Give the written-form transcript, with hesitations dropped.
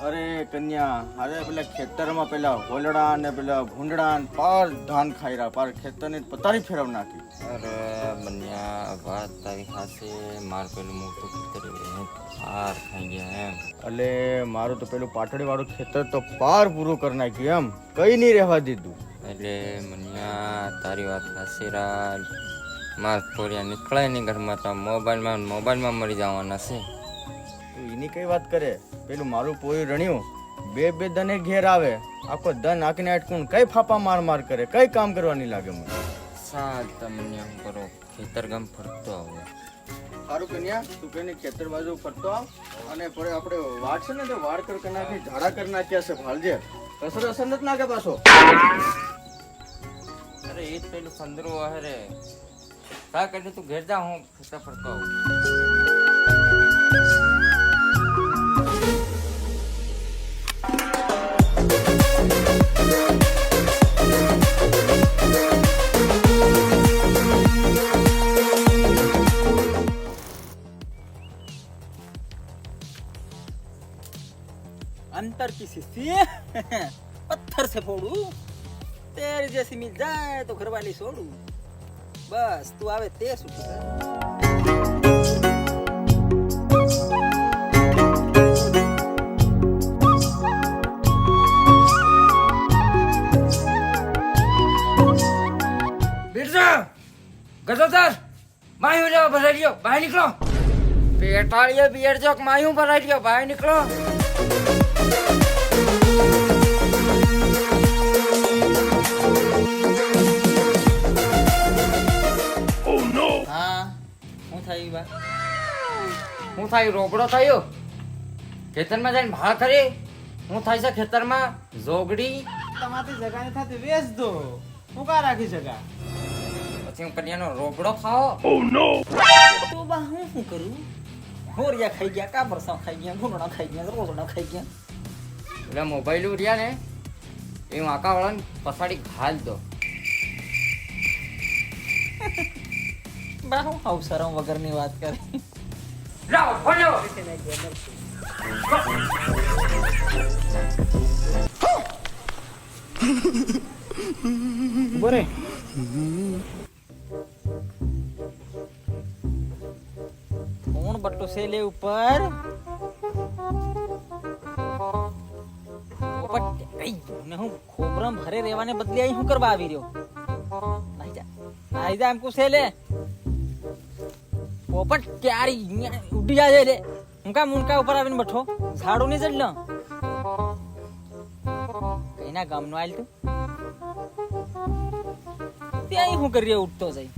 અરે કન્યા, અરે પેલા ખેતરમાં પેલા હોલડા ને પેલા ભૂંડડા ને પાર ધાન ખાઈ રહ્યા, પાર ખેતરની પતારી ફેરવ નાખી. અરે બન્યા વાત તારી ખાસે માર પેલું મોટું ખેતર પાર ખાઈ ગયા એમ. એટલે મારું તો પેલું પાટડી વાળું ખેતર તો પાર પૂરું કરી નાખ્યું એમ, કઈ નહીં રહેવા દીધું. એટલે મન્યા તારી વાત ખાસી રાજ માર ફોરિયા નીકળે નહીં ઘરમાં તો મોબાઈલમાં મરી જવાના છે. તું એની કઈ વાત કરે? પેલું મારું પોયું રણ્યું બે દને ઘેર આવે, આખો દન આંકને અટકું કઈ ફાપા માર કરે, કઈ કામ કરવા નહીં લાગે મને. સાલ તમને શું કરો, ખેતર ગામ ફરતો આવો. સારું કન્યા, તું કઈ ખેતર બાજુ ફરતો આવ અને પછી આપણે વાડ છે ને તો વાડ કર નાખી ઝાડા કરી નાખ્યા છે ભાલજે, કસર અસર નથી નાખે પાછો. અરે એ જ પેલું સંદરું હરે કા કરે તું ઘેર જા, હું ખેતર ફરતો આવું. अंतर की शीशी पत्थर से फोड़ू, तेरे जैसी मिल जाए तो घरवाली छोड़ू, बस तू आवे ते सुखी कर. बिरजा गजोदर मायूं जाओ भराइयो, बाहर निकलो. पेटाड़ियो बियर जोक मायूं भराइयो, बाहर निकलो. हाँ હું થઈ બા હું થાય રોગડો થયો ખેતરમાં જઈને ભાળ કરી. હું થાય છે ખેતરમાં જોગડી, તમારી જગા ને થાતી વેચ દો, હું કા રાખી જગા પછી હું કન્યાનો રોગડો ખાઓ. તો બા હું શું કરું? હોરિયા ખાઈ ગયા, કાબરસા ખાઈ ગયા, ગુંડણા ખાઈ ગયા, રોસડા ખાઈ ગયા. એટલે મોબાઈલ રહ્યા ને એ હું આકા વાળાને પછાડી ઘાલ દો. બા હું હાવ શરમ વગરની વાત કરી. લાવો ફોડો. બોરે कौन बट्टो से ले ऊपर मैं हूँ खोबरम भरे रेवाने बदले आई हूँ करवा भी रहो. नहीं जा हमको से ले पोपट क्यारी उड़ी जा ले उनका मुनका ऊपर आविन बैठो झाड़ू नहीं चढ़ लो कहीं ना गाम नो आयल तू ते आई हूँ कर रही उठतो जाई.